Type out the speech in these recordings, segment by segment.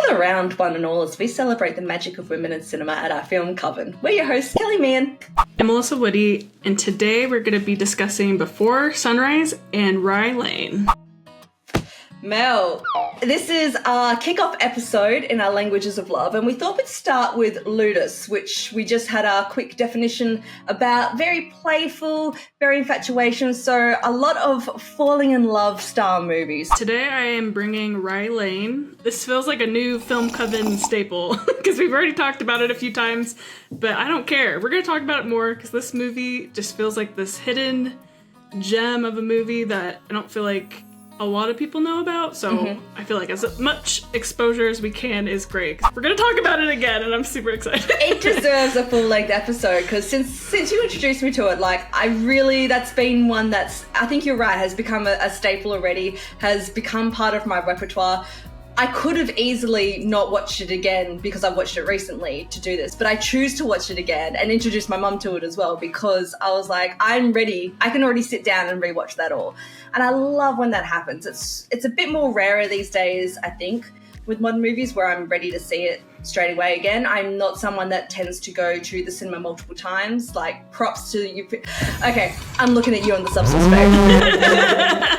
Gather round, one and all, as we celebrate the magic of women in cinema at our Film Coven. We're your hosts, Kelli Mehan and Melissa Woody, and today we're going to be discussing Before Sunrise and Rye Lane. Mel, this is our kickoff episode in our Languages of Love, and we thought we'd start with Ludus, which we just had our quick definition about. Very playful, very infatuation, so a lot of falling in love style movies. Today I am bringing Rye Lane. This feels like a new Film Coven staple, because we've already talked about it a few times, but I don't care. We're going to talk about it more, because this movie just feels like this hidden gem of a movie that I don't feel like a lot of people know about, so I feel like as much exposure as we can is great. We're gonna talk about it again, and I'm super excited. It deserves a full-length episode, because since you introduced me to it, that's been one that's, I think you're right, has become a staple already, has become part of my repertoire. I could have easily not watched it again because I watched it recently to do this, but I choose to watch it again and introduce my mum to it as well, because I was like, I'm ready. I can already sit down and rewatch that all. And I love when that happens. It's a bit more rarer these days, I think, with modern movies, where I'm ready to see it straight away again. I'm not someone that tends to go to the cinema multiple times. Like, props to you. Okay, I'm looking at you on the substance spectrum.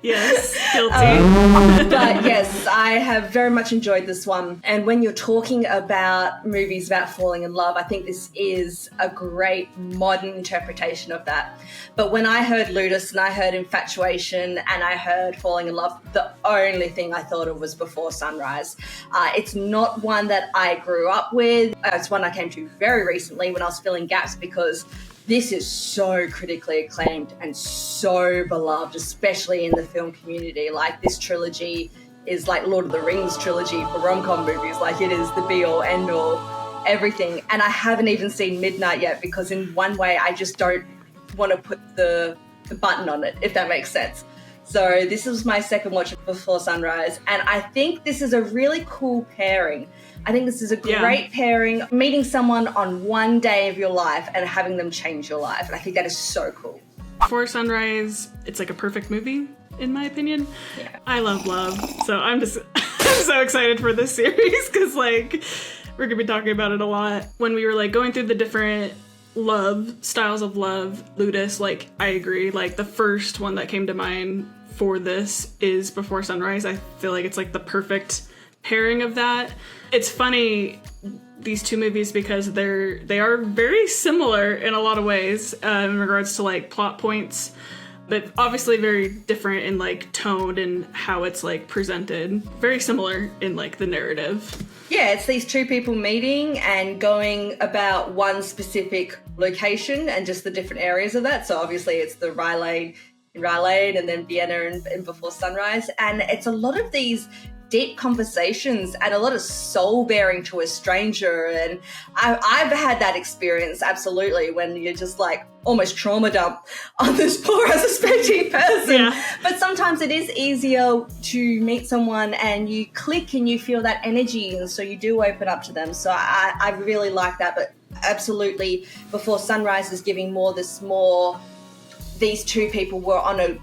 Yes, guilty. But yes, I have very much enjoyed this one. And when you're talking about movies about falling in love, I think this is a great modern interpretation of that. But when I heard Ludus and I heard Infatuation and I heard Falling in Love, the only thing I thought of was Before Sunrise. It's not one that I grew up with. It's one I came to very recently when I was filling gaps, because this is so critically acclaimed and so beloved, especially in the film community. Like, this trilogy is like Lord of the Rings trilogy for rom-com movies. Like, it is the be-all, end-all, everything. And I haven't even seen Midnight yet, because in one way I just don't want to put the button on it, if that makes sense. So this is my second watch Before Sunrise, and I think this is a really cool pairing. I think this is a great pairing, meeting someone on one day of your life and having them change your life. And I think that is so cool. Before Sunrise, it's like a perfect movie, in my opinion. Yeah. I love love, so I'm so excited for this series, because like we're gonna be talking about it a lot. When we were like going through the different love styles of love, Ludus, like, I agree, like the first one that came to mind for this is Before Sunrise. I feel like it's like the perfect pairing of that. It's funny, these two movies, because they are very similar in a lot of ways in regards to like plot points, but obviously very different in like tone and how it's like presented. Very similar in like the narrative. Yeah, it's these two people meeting and going about one specific location and just the different areas of that. So obviously it's the Rye Lane in Rye Lane, and then Vienna in Before Sunrise. And it's a lot of these deep conversations and a lot of soul bearing to a stranger. And I've had that experience, absolutely, when you're just like almost trauma dump on this poor unsuspecting person. Yeah. But sometimes it is easier to meet someone and you click and you feel that energy, and so you do open up to them. So I really like that. But absolutely, Before Sunrise is giving these two people were on a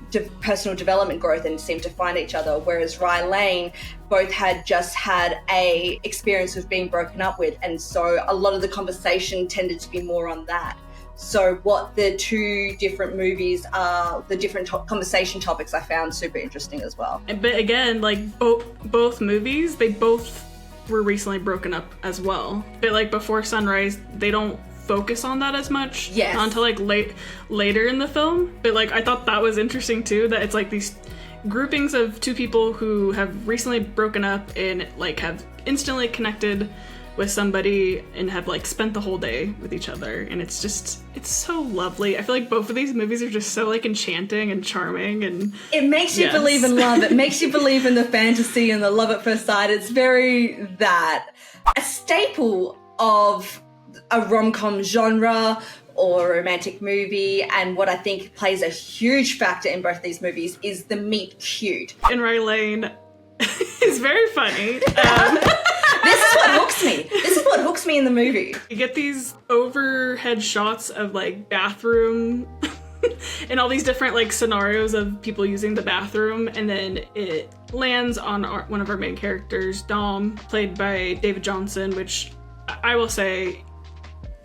personal development growth and seemed to find each other, whereas Rye Lane both had just had a experience of being broken up with, and so a lot of the conversation tended to be more on that. So what the two different movies are, the different conversation topics, I found super interesting as well. But again, like both movies, they both were recently broken up as well. But like Before Sunrise, they don't focus on that as much until like later in the film. But like I thought that was interesting too, that it's like these groupings of two people who have recently broken up and like have instantly connected with somebody and have like spent the whole day with each other, and it's so lovely. I feel like both of these movies are just so like enchanting and charming, and it makes you believe in love. It makes you believe in the fantasy and the love at first sight. It's very a staple of a rom-com genre or a romantic movie, and what I think plays a huge factor in both these movies is the meet cute. And Rye Lane is very funny. This is what hooks me. This is what hooks me in the movie. You get these overhead shots of like bathroom in all these different like scenarios of people using the bathroom, and then it lands on one of our main characters, Dom, played by David Johnson, which I will say,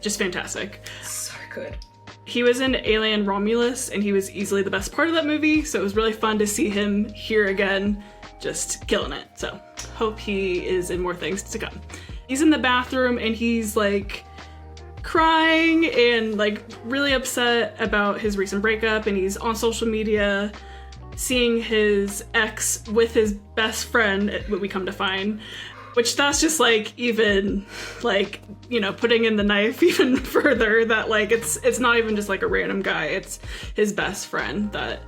just fantastic. So good. He was in Alien Romulus, and he was easily the best part of that movie, so it was really fun to see him here again, just killing it. So hope he is in more things to come. He's in the bathroom, and he's like crying and like really upset about his recent breakup, and he's on social media seeing his ex with his best friend, what we come to find, which that's just like even like, you know, putting in the knife even further, that like it's not even just like a random guy, it's his best friend that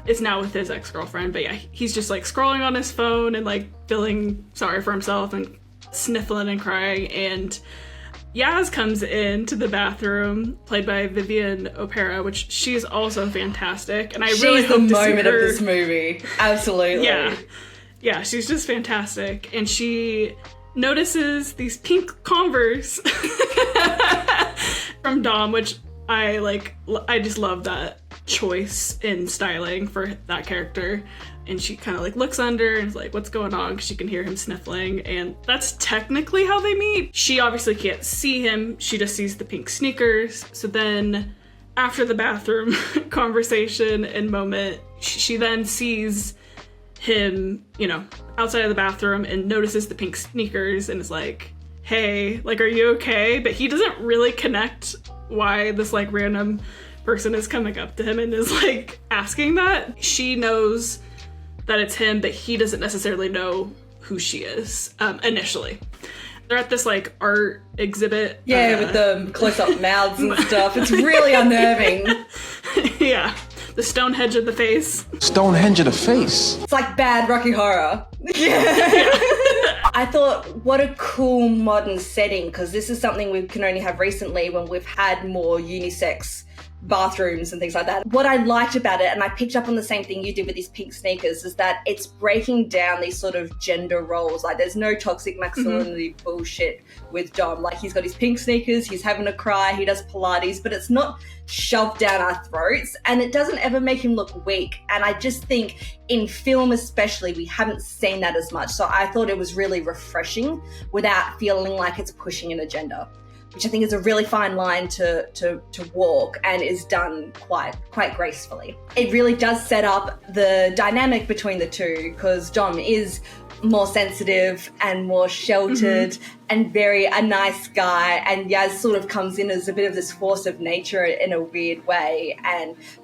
is now with his ex-girlfriend. But yeah, he's just like scrolling on his phone and like feeling sorry for himself and sniffling and crying, and Yaz comes into the bathroom, played by Vivian Opera, which she's also fantastic, and she's really hope to see her. She's the moment of this movie. Absolutely. Yeah, she's just fantastic, and she notices these pink Converse from Dom, which I just love that choice in styling for that character. And she kind of like looks under and is like, what's going on? Because she can hear him sniffling, and that's technically how they meet. She obviously can't see him, she just sees the pink sneakers. So then after the bathroom conversation and moment, she then sees him, you know, outside of the bathroom and notices the pink sneakers and is like, hey, like, are you okay? But he doesn't really connect why this like random person is coming up to him and is like asking that. She knows that it's him, but he doesn't necessarily know who she is initially. They're at this like art exhibit. Yeah, with the close-up mouths and stuff. It's really unnerving. Yeah, the Stonehenge of the face. Stonehenge of the face. It's like bad Rocky Horror. Yeah. I thought, what a cool modern setting, because this is something we can only have recently when we've had more unisex bathrooms and things like that. What I liked about it, and I picked up on the same thing you did with these pink sneakers, is that it's breaking down these sort of gender roles. Like, there's no toxic masculinity bullshit with Dom. Like, he's got his pink sneakers, he's having a cry, he does Pilates, but it's not shoved down our throats, and it doesn't ever make him look weak. And I just think in film especially, we haven't seen that as much. So I thought it was really refreshing without feeling like it's pushing an agenda, which I think is a really fine line to walk, and is done quite gracefully. It really does set up the dynamic between the two, because Dom is more sensitive and more sheltered and very a nice guy, and Yaz sort of comes in as a bit of this force of nature in a weird way,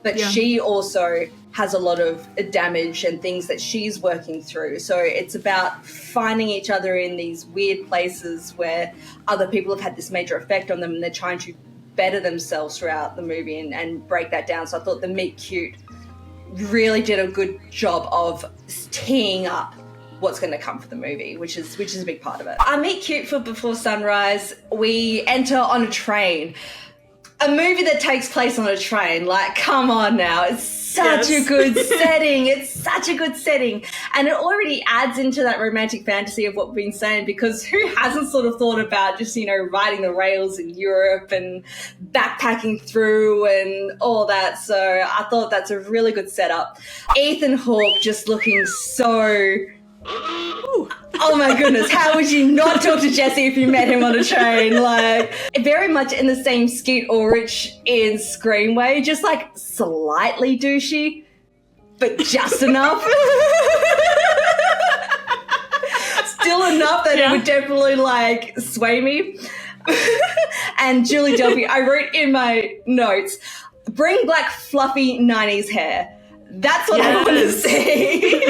but she also has a lot of damage and things that she's working through. So it's about finding each other in these weird places where other people have had this major effect on them, and they're trying to better themselves throughout the movie and break that down. So I thought the meet cute really did a good job of teeing up what's going to come for the movie, which is a big part of it. Our meet cute for Before Sunrise, we enter on a train. A movie that takes place on a train, like, come on now. It's such a good setting. It's such a good setting. And it already adds into that romantic fantasy of what we've been saying, because who hasn't sort of thought about just, you know, riding the rails in Europe and backpacking through and all that. So I thought that's a really good setup. Ethan Hawke just looking so... Oh my goodness, how would you not talk to Jesse if you met him on a train? Like, very much in the same Skeet Ulrich in Scream way, just like slightly douchey, but just enough. Still enough that it would definitely like sway me. And Julie Delpy, I wrote in my notes, bring back fluffy 90s hair. That's what I want to see.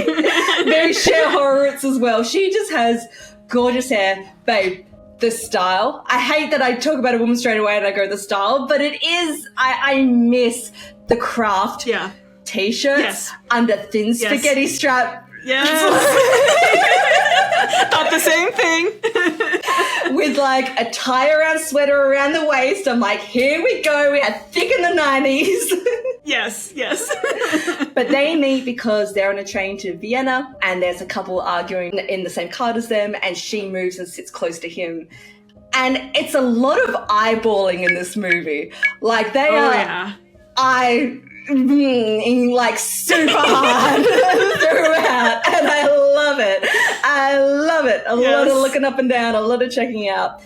Very Cher Horowitz as well. She just has gorgeous hair. Babe, the style. I hate that I talk about a woman straight away and I go the style, but it is, I miss the craft t-shirts under thin spaghetti strap. Yes. Thought the same thing. With like a tie-around sweater around the waist. I'm like, here we go. We had thick in the 90s. Yes. But they meet because they're on a train to Vienna, and there's a couple arguing in the same car as them, and she moves and sits close to him. And it's a lot of eyeballing in this movie. Like, they are like super hard throughout, and I love it. A lot of looking up and down, a lot of checking out.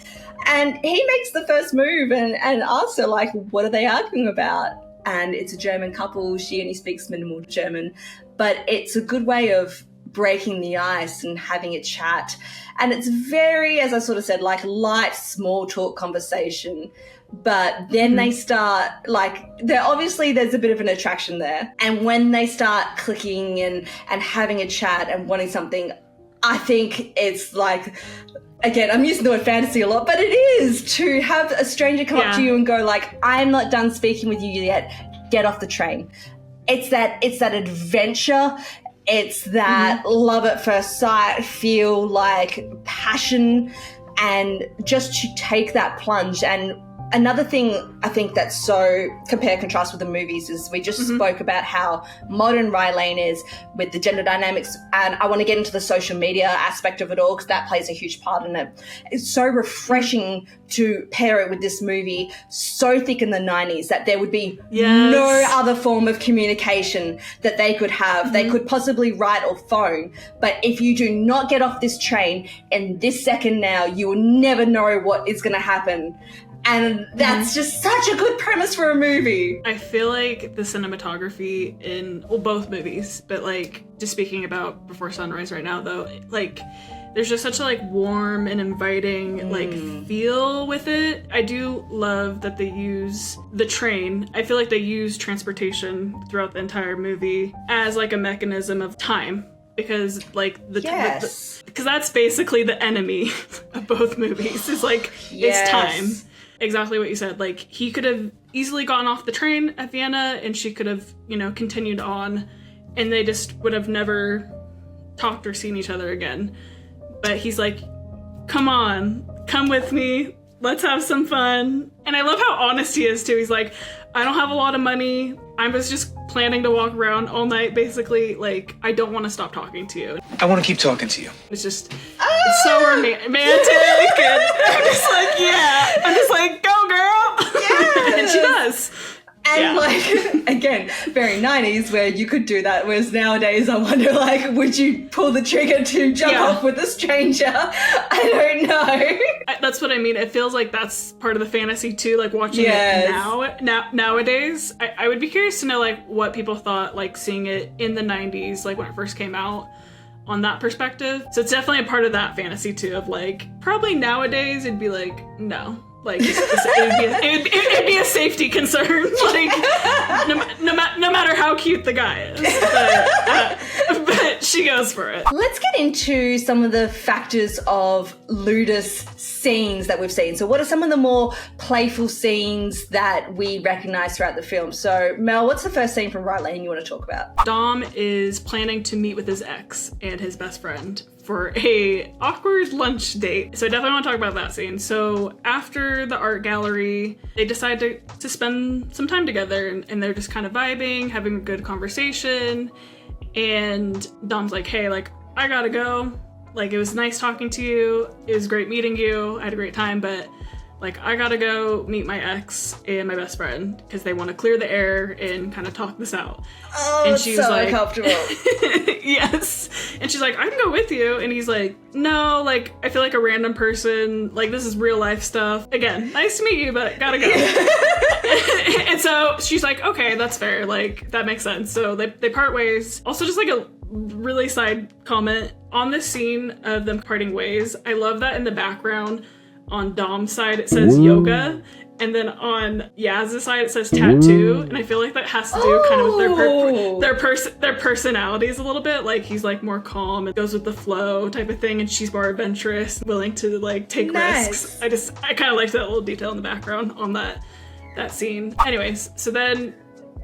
And he makes the first move and asks her, like, what are they arguing about? And it's a German couple. She only speaks minimal German, but it's a good way of breaking the ice and having a chat. And it's very, as I sort of said, like light, small talk conversation. But then they start, like, there's a bit of an attraction there. And when they start clicking and having a chat and wanting something, I think it's like, again, I'm using the word fantasy a lot, but it is to have a stranger come up to you and go like, I'm not done speaking with you yet. Get off the train. It's that adventure. It's that love at first sight, feel like passion, and just to take that plunge. And another thing I think that's so compare contrast with the movies is we just spoke about how modern Rye Lane is with the gender dynamics, and I want to get into the social media aspect of it all because that plays a huge part in it. It's so refreshing to pair it with this movie, so thick in the 90s that there would be no other form of communication that they could have. They could possibly write or phone, but if you do not get off this train in this second now, you will never know what is going to happen. And that's just such a good premise for a movie. I feel like the cinematography in, well, both movies, but like just speaking about Before Sunrise right now though, like there's just such a like warm and inviting like feel with it. I do love that they use the train. I feel like they use transportation throughout the entire movie as like a mechanism of time. Because like because that's basically the enemy of both movies is like it's time. Exactly what you said. Like he could have easily gone off the train at Vienna and she could have, continued on and they just would have never talked or seen each other again. But he's like, come on, come with me. Let's have some fun. And I love how honest he is too. He's like, I don't have a lot of money. I was just planning to walk around all night, basically. Like, I don't want to stop talking to you. I want to keep talking to you. It's just, it's so romantic. And I'm just like, go girl. Yes. And she does. And like, again, very 90s where you could do that. Whereas nowadays I wonder, like, would you pull the trigger to jump off with a stranger? I don't know. That's what I mean. It feels like that's part of the fantasy too, like watching it nowadays. I would be curious to know like what people thought, like seeing it in the 90s, like when it first came out, on that perspective. So it's definitely a part of that fantasy too, of like, probably nowadays it'd be like, no. Like, it'd be a safety concern, like, no matter how cute the guy is. But she goes for it. Let's get into some of the factors of Ludus scenes that we've seen. So what are some of the more playful scenes that we recognize throughout the film? So, Mel, what's the first scene from Rye Lane you want to talk about? Dom is planning to meet with his ex and his best friend for a awkward lunch date. So I definitely want to talk about that scene. So after the art gallery, they decide to spend some time together and they're just kind of vibing, having a good conversation. And Dom's like, hey, like, I gotta go. Like, it was nice talking to you. It was great meeting you. I had a great time, but like, I gotta go meet my ex and my best friend because they want to clear the air and kind of talk this out. Oh, and she's so like, uncomfortable. Yes. And she's like, I can go with you. And he's like, no, like, I feel like a random person. Like, this is real life stuff. Again, nice to meet you, but gotta go. And so she's like, okay, that's fair. Like, that makes sense. So they part ways. Also, just like a really side comment on this scene of them parting ways. I love that in the background on Dom's side it says yoga, and then on Yaz's side it says tattoo, and I feel like that has to do kind of with their personalities a little bit. Like he's like more calm and goes with the flow type of thing, and she's more adventurous, willing to like take risks. I kind of liked that little detail in the background on that scene. Anyways, so then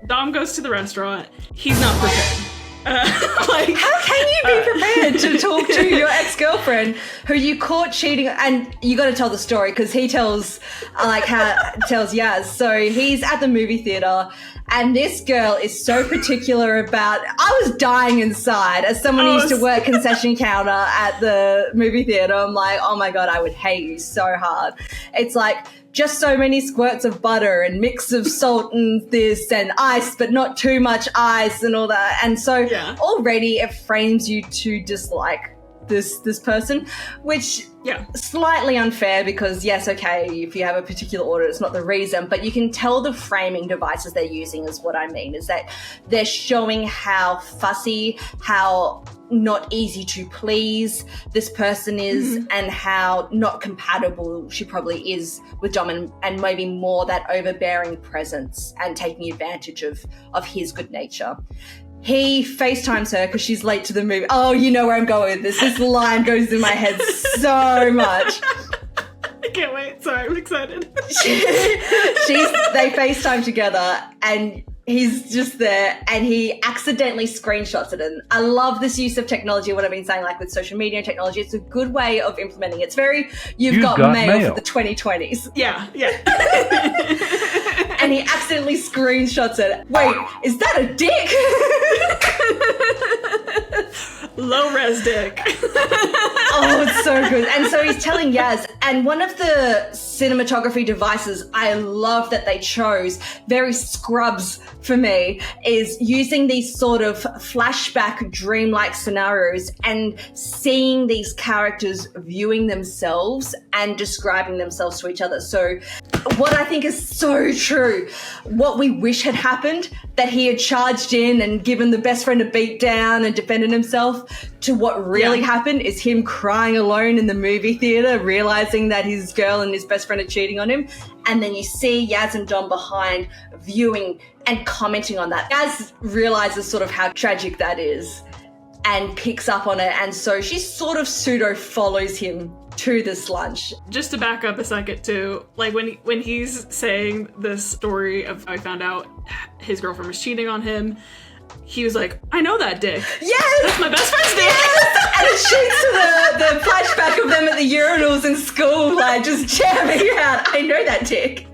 Dom goes to the restaurant. He's not prepared. Like, how can you be prepared to talk to your ex-girlfriend who you caught cheating? And you got to tell the story because he tells Yaz. So he's at the movie theater, and this girl is so particular about. I was dying inside as someone who used to work concession counter at the movie theater. I'm like, oh my god, I would hate you so hard. It's like, just so many squirts of butter and mix of salt and this and ice, but not too much ice and all that. And so already it frames you to dislike this person, which slightly unfair because yes, okay, if you have a particular order, it's not the reason, but you can tell the framing devices they're using is what I mean, is that they're showing how fussy, how not easy to please this person is and how not compatible she probably is with Dom and maybe more that overbearing presence and taking advantage of his good nature. He FaceTimes her because she's late to the movie. Oh, you know where I'm going with this. This line goes in my head so much. I can't wait. Sorry, I'm excited. They FaceTime together and he's just there and he accidentally screenshots it. And I love this use of technology, what I've been saying, like with social media and technology. It's a good way of implementing it. It's very, you've got mail for the 2020s. Yeah. And he accidentally screenshots it. Wait, is that a dick? Low res dick. Oh, it's so good. And so he's telling Yaz, and one of the cinematography devices I love that they chose, very Scrubs for me, is using these sort of flashback dreamlike scenarios and seeing these characters viewing themselves and describing themselves to each other. So what I think is so true, what we wish had happened, that he had charged in and given the best friend a beat down and defended himself, to what really happened is him crying alone in the movie theater, realizing that his girl and his best friend are cheating on him. And then you see Yaz and Dom behind viewing and commenting on that. Yaz realizes sort of how tragic that is and picks up on it. And so she sort of pseudo follows him to this lunch. Just to back up a second too, like when he's saying this story of how he found out his girlfriend was cheating on him, he was like, I know that dick. Yes! That's my best friend's dick. Yes! And it shoots to the flashback of them at the urinals in school, like just jamming out. I know that dick.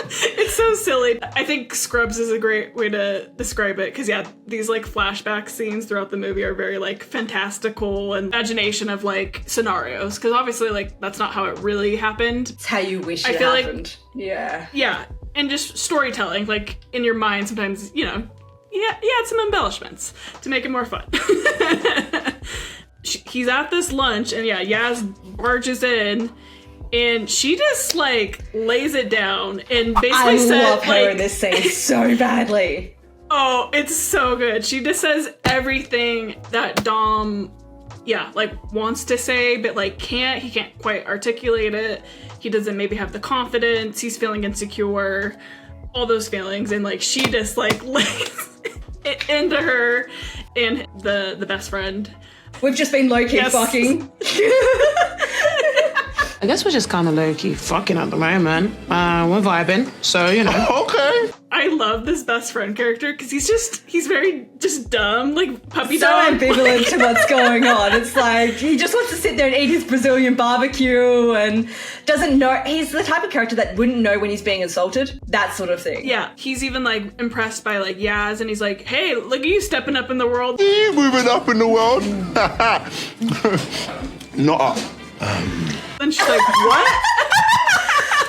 It's so silly. I think Scrubs is a great way to describe it because these like flashback scenes throughout the movie are very like fantastical and imagination of like scenarios because obviously like that's not how it really happened. It's how you wish it happened. Yeah. And just storytelling, like in your mind sometimes, you know, add some embellishments to make it more fun. He's at this lunch and Yaz barges in and she just like lays it down and basically says, I love her in this scene so badly. Oh, it's so good. She just says everything that Dom wants to say but like he can't quite articulate it. He doesn't maybe have the confidence, he's feeling insecure, all those feelings, and like she just like lays it into her and the best friend. We've just been low-key fucking. I guess we're just kind of low-key fucking at the moment. We're vibing, so, you know. Okay. I love this best friend character because he's very just dumb, like puppy so dog. Ambivalent to what's going on. It's like he just wants to sit there and eat his Brazilian barbecue and doesn't know. He's the type of character that wouldn't know when he's being insulted. That sort of thing. Yeah, he's even like impressed by like Yaz, and he's like, "Hey, look at you stepping up in the world." You moving up in the world? Not up. And she's like, "What?"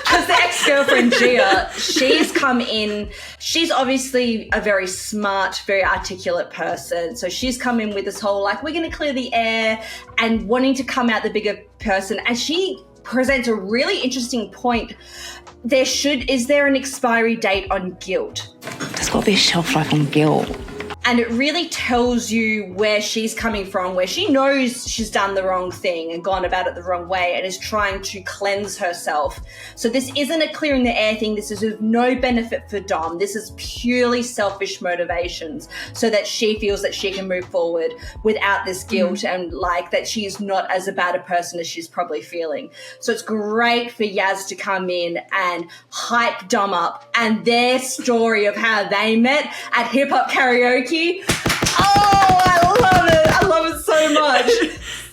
Because the ex-girlfriend, Gia, she's come in, she's obviously a very smart, very articulate person. So she's come in with this whole, like, we're going to clear the air and wanting to come out the bigger person. And she presents a really interesting point. Is there an expiry date on guilt? There's got to be a shelf life on guilt. And it really tells you where she's coming from, where she knows she's done the wrong thing and gone about it the wrong way and is trying to cleanse herself. So this isn't a clearing the air thing. This is of no benefit for Dom. This is purely selfish motivations so that she feels that she can move forward without this guilt and like that she's not as bad a person as she's probably feeling. So it's great for Yaz to come in and hype Dom up and their story of how they met at hip hop karaoke. Oh, I love it. I love it so much.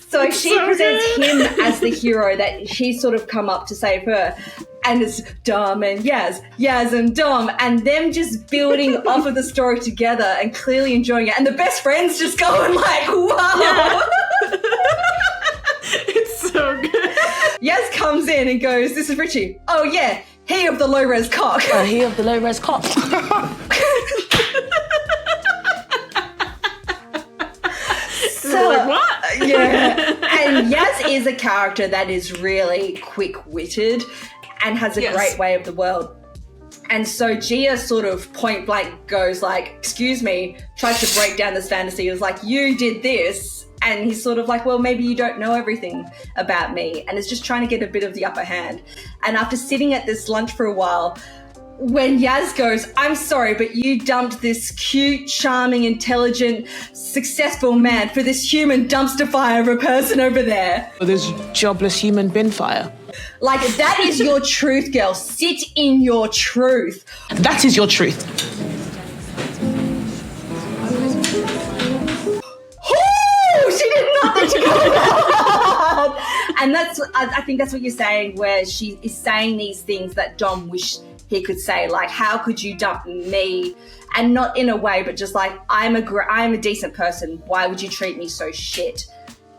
So she presents him as the hero that she's sort of come up to save her. And it's Dom and Yaz and Dom, and them just building off of the story together and clearly enjoying it. And the best friends just going like, wow. Yeah. It's so good. Yaz comes in and goes, "This is Richie." "Oh yeah, he of the low-res cock." He of the low-res cock. So, like, what? Yeah. And Yaz is a character that is really quick-witted and has a great way of the world. And so Gia sort of point blank goes like, "Excuse me," tries to break down this fantasy. He was like, "You did this." And he's sort of like, "Well, maybe you don't know everything about me." And is just trying to get a bit of the upper hand. And after sitting at this lunch for a while, when Yaz goes, "I'm sorry, but you dumped this cute, charming, intelligent, successful man for this human dumpster fire of a person over there." For this jobless human bin fire. Like, that is your truth, girl. Sit in your truth. That is your truth. Oh, she did nothing to go about. And I think that's what you're saying, where she is saying these things that Dom wished he could say. Like, how could you dump me? And not in a way, but just like, I'm a decent person. Why would you treat me so shit?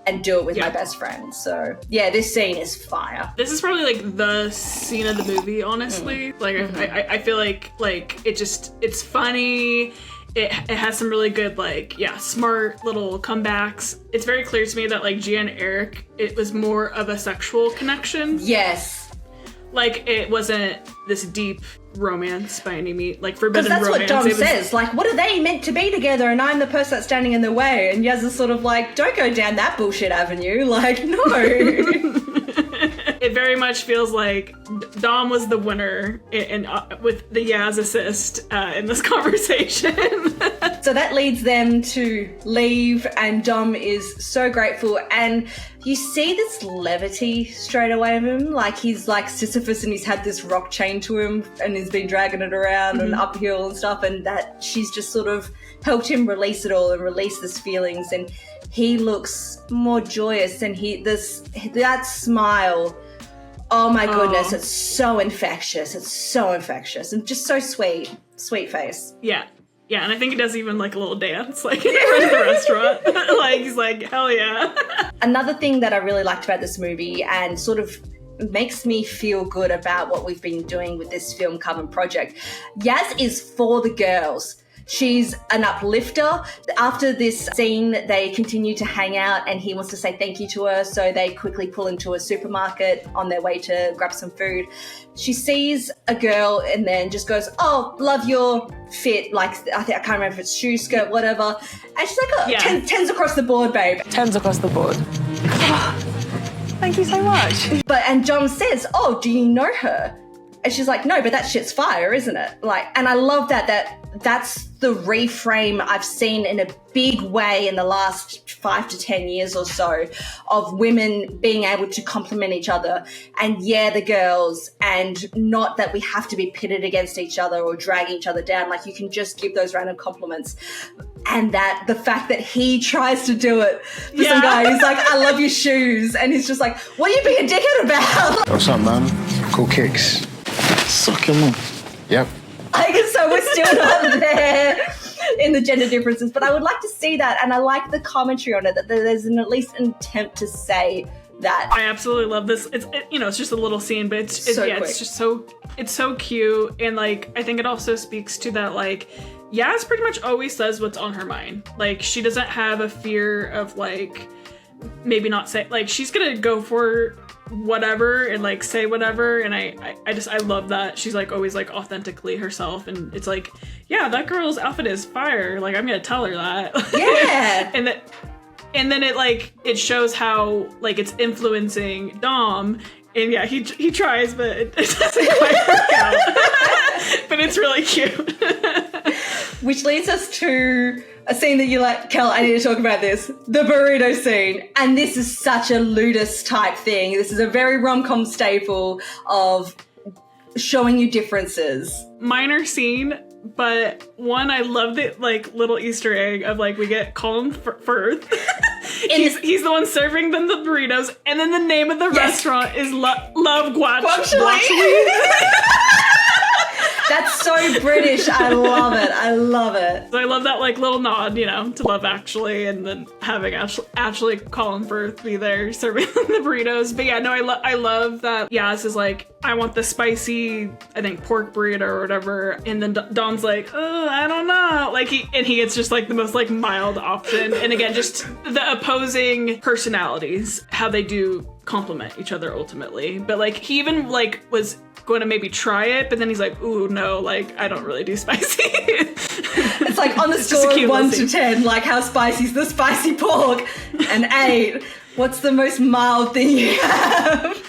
And do it with my best friend. So yeah, this scene is fire. This is probably like the scene of the movie, honestly. Like I feel like it's funny. It has some really good smart little comebacks. It's very clear to me that like Gia and Eric, it was more of a sexual connection. Yes. Like, it wasn't this deep romance by any means, like forbidden romance. Because that's what Dom says. Like, what are they meant to be together? And I'm the person that's standing in the way. And Yaz is sort of like, don't go down that bullshit avenue. Like, no. It very much feels like Dom was the winner with the Yaz assist in this conversation. So that leads them to leave, and Dom is so grateful. And you see this levity straight away of him. Like, he's like Sisyphus and he's had this rock chained to him and he's been dragging it around and uphill and stuff, and that she's just sort of helped him release it all and release his feelings. And he looks more joyous, and that smile, oh my goodness, it's so infectious. It's so infectious and just so sweet face. Yeah, and I think he does even like a little dance, like in front of the restaurant. Like, he's like, hell yeah. Another thing that I really liked about this movie, and sort of makes me feel good about what we've been doing with this Film Coven project, Yaz is for the girls. She's an uplifter. After this scene, they continue to hang out and he wants to say thank you to her, so they quickly pull into a supermarket on their way to grab some food. She sees a girl and then just goes, "Oh, love your fit." Like, I can't remember if it's shoe, skirt, whatever. And she's like, "Oh, yeah. Tens across the board, babe." 10s across the board. Thank you so much. And John says, "Oh, do you know her?" And she's like, "No, but that shit's fire, isn't it?" Like, and I love that's the reframe I've seen in a big way in the last 5 to 10 years or so, of women being able to compliment each other. And yeah, the girls, and not that we have to be pitted against each other or drag each other down. Like, you can just give those random compliments. And that the fact that he tries to do it for some guy who's like, "I love your shoes," and he's just like, "What are you being a dickhead about?" What's up, man? Cool kicks. Suck him up. Yep. So we're still not there in the gender differences, but I would like to see that, and I like the commentary on it, that there's at least an attempt to say that. I absolutely love this. It's just a little scene, but it's so cute, and like, I think it also speaks to that, like, Yaz pretty much always says what's on her mind. Like, she doesn't have a fear of like maybe not say, like, she's gonna go for whatever and like say whatever, and I love that she's like always like authentically herself, and it's like, yeah, that girl's outfit is fire, like, I'm gonna tell her that. Yeah. and then it shows how like it's influencing Dom, and yeah, he tries, but it doesn't quite work out. But it's really cute. Which leads us to a scene that you like, Kel, I need to talk about this. The burrito scene. And this is such a Ludus type thing. This is a very rom-com staple of showing you differences. Minor scene, but one, I loved it, like, little Easter egg of like, we get Colin Firth. He's the one serving them the burritos, and then the name of the restaurant is Love Guacamole. That's so British. I love it. I love it. So I love that like little nod, you know, to Love Actually, and then having actually Colin Firth be there serving the burritos. But yeah, no, I love that Yaz is like, I want the spicy, I think, pork burrito or whatever, and then Dom's like, oh, I don't know, like he gets just like the most like mild option. And again, just the opposing personalities, how they do complement each other ultimately. But like he even like was going to maybe try it, but then he's like, ooh, no, like I don't really do spicy. It's like on the score of 1 to 10, like how spicy is the spicy pork? An 8. What's the most mild thing you have?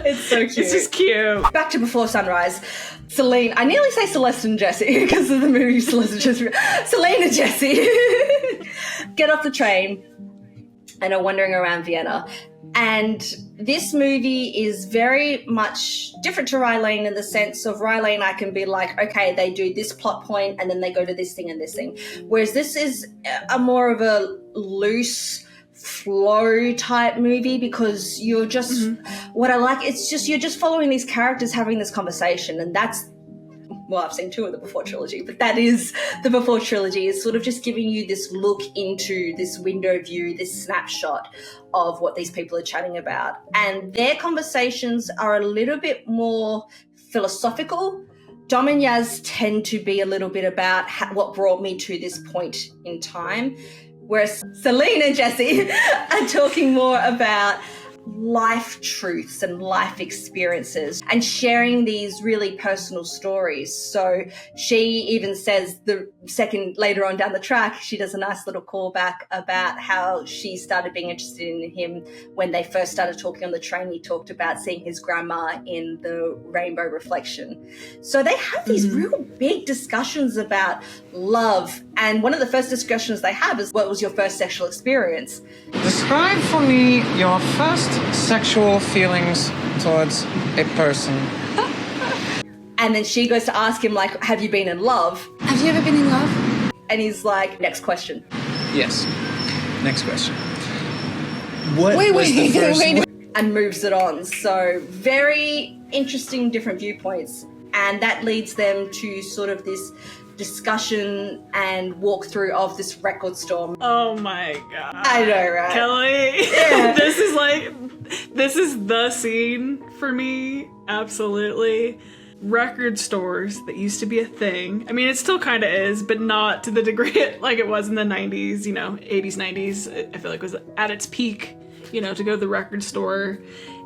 It's so cute. It's just cute. Back to Before Sunrise. Celine, I nearly say Celeste and Jesse because of the movie Celeste and Jesse. Celine and Jesse get off the train and are wandering around Vienna. And this movie is very much different to Rye Lane in the sense of Rye Lane, I can be like, okay, they do this plot point and then they go to this thing and this thing. Whereas this is a more of a loose flow type movie because you're just, what I like, it's just, you're just following these characters having this conversation. And that's, well, I've seen 2 of the Before trilogy, but that is the Before trilogy, is sort of just giving you this look into this window view, this snapshot of what these people are chatting about. And their conversations are a little bit more philosophical. Dom and Yaz tend to be a little bit about what brought me to this point in time, whereas Celine and Jesse are talking more about life truths and life experiences and sharing these really personal stories. So she even says the second later on down the track, she does a nice little callback about how she started being interested in him when they first started talking on the train. He talked about seeing his grandma in the rainbow reflection. So they have these real big discussions about love. And one of the first discussions they have is, what was your first sexual experience? Describe for me your first sexual feelings towards a person. And then she goes to ask him, like, have you been in love? Have you ever been in love? And he's like, next question. Yes. Next question. What was the first... And moves it on. So very interesting different viewpoints. And that leads them to sort of this discussion and walkthrough of this record store. Oh my god. I know, right? Kelly. Yeah. This is the scene for me. Absolutely. Record stores that used to be a thing. I mean, it still kind of is, but not to the degree like it was in the 90s, you know, 80s, 90s. I feel like it was at its peak, you know, to go to the record store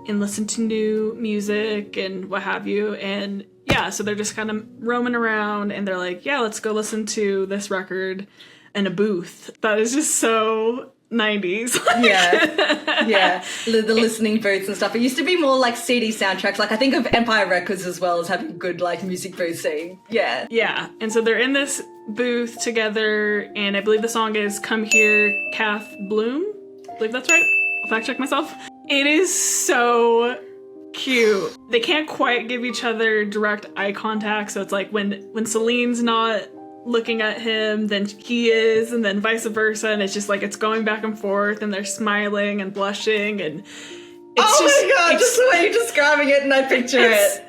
and listen to new music and what have you. And yeah, so they're just kind of roaming around and they're like, yeah, let's go listen to this record in a booth. That is just so 90s. Yeah. The listening booths and stuff. It used to be more like CD soundtracks. Like I think of Empire Records as well as having good like music booth scene. Yeah. Yeah. And so they're in this booth together and I believe the song is Come Here, Kath Bloom. I believe that's right. I'll fact check myself. It is so cute. They can't quite give each other direct eye contact, so it's like when Celine's not looking at him, then he is, and then vice versa, and it's just like it's going back and forth, and they're smiling and blushing, and it's my god, just the way you're describing it, and I picture it.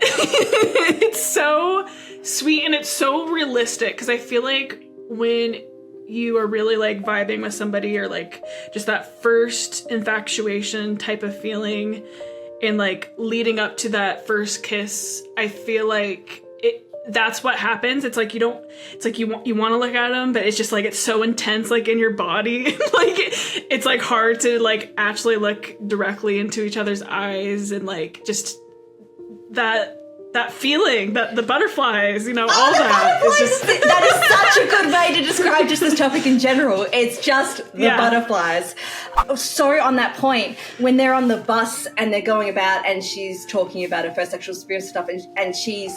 It's so sweet, and it's so realistic, because I feel like when you are really like vibing with somebody, or like just that first infatuation type of feeling, and like leading up to that first kiss, I feel like that's what happens. It's like you want to look at them, but it's just like it's so intense, like in your body. Like it's like hard to like actually look directly into each other's eyes, and like just that feeling, that the butterflies, you know, all that. It's just that is such a good way to describe just this topic in general. It's just the butterflies. So on that point, when they're on the bus and they're going about and she's talking about her first sexual experience stuff and she's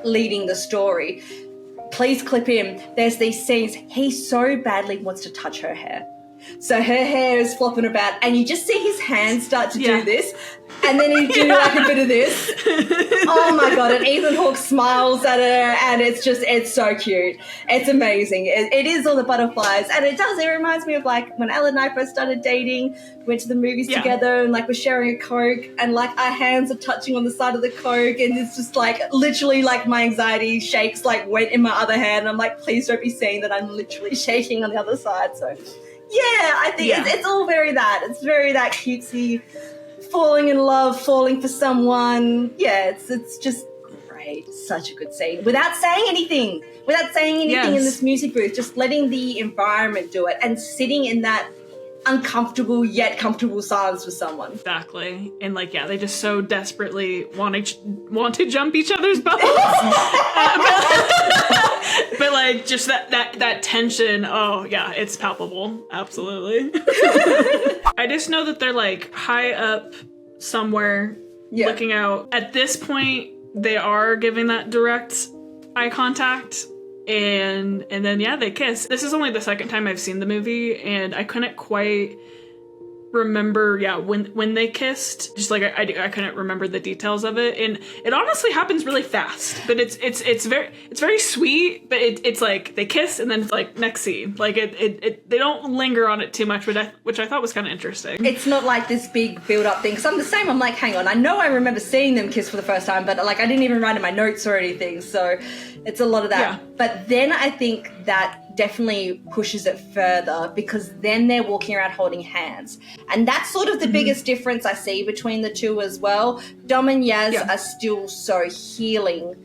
leading the story, please clip in. There's these scenes. He so badly wants to touch her hair. So her hair is flopping about and you just see his hands start to do this. and then he'd do like a bit of this. Oh my God, and Ethan Hawke smiles at her, and it's so cute. It's amazing. It is all the butterflies, and it reminds me of like when Ellen and I first started dating, went to the movies together, and like we're sharing a Coke, and like our hands are touching on the side of the Coke, and it's just like literally like my anxiety shakes like went in my other hand. I'm like, please don't be seeing that I'm literally shaking on the other side. So yeah, I think it's all very that. It's very that cutesy, falling in love, falling for someone. Yeah, it's just great. Such a good scene. Without saying anything in this music booth, just letting the environment do it and sitting in that uncomfortable yet comfortable silence with someone. Exactly. And like, they just so desperately want to jump each other's butts. But like just that tension, oh yeah, it's palpable. Absolutely. I just know that they're like high up somewhere looking out. At this point, they are giving that direct eye contact. And then they kiss. This is only the second time I've seen the movie, and I couldn't quite remember when they kissed. Just like I couldn't remember the details of it, and it honestly happens really fast. But it's very sweet. But it's like they kiss and then it's like next scene. Like they don't linger on it too much, which I thought was kind of interesting. It's not like this big build up thing. Because I'm the same. I'm like, hang on, I know I remember seeing them kiss for the first time, but like I didn't even write in my notes or anything. So it's a lot of that. Yeah. But then I think that definitely pushes it further because then they're walking around holding hands. And that's sort of the biggest difference I see between the two as well. Dom and Yaz are still so healing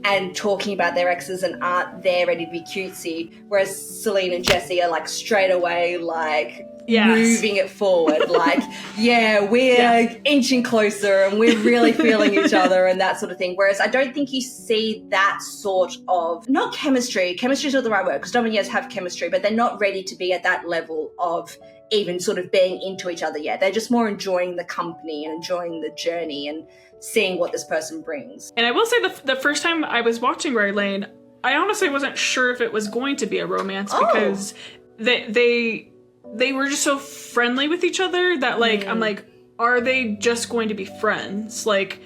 and talking about their exes and aren't there ready to be cutesy. Whereas Celine and Jesse are like straight away like moving it forward. Like, we're inching closer and we're really feeling each other and that sort of thing. Whereas I don't think you see that sort of, not chemistry. Chemistry is not the right word because Dom and Yaz have chemistry, but they're not ready to be at that level of even sort of being into each other yet. They're just more enjoying the company and enjoying the journey and seeing what this person brings. And I will say the first time I was watching Rye Lane, I honestly wasn't sure if it was going to be a romance because they were just so friendly with each other that like I'm like, are they just going to be friends? Like,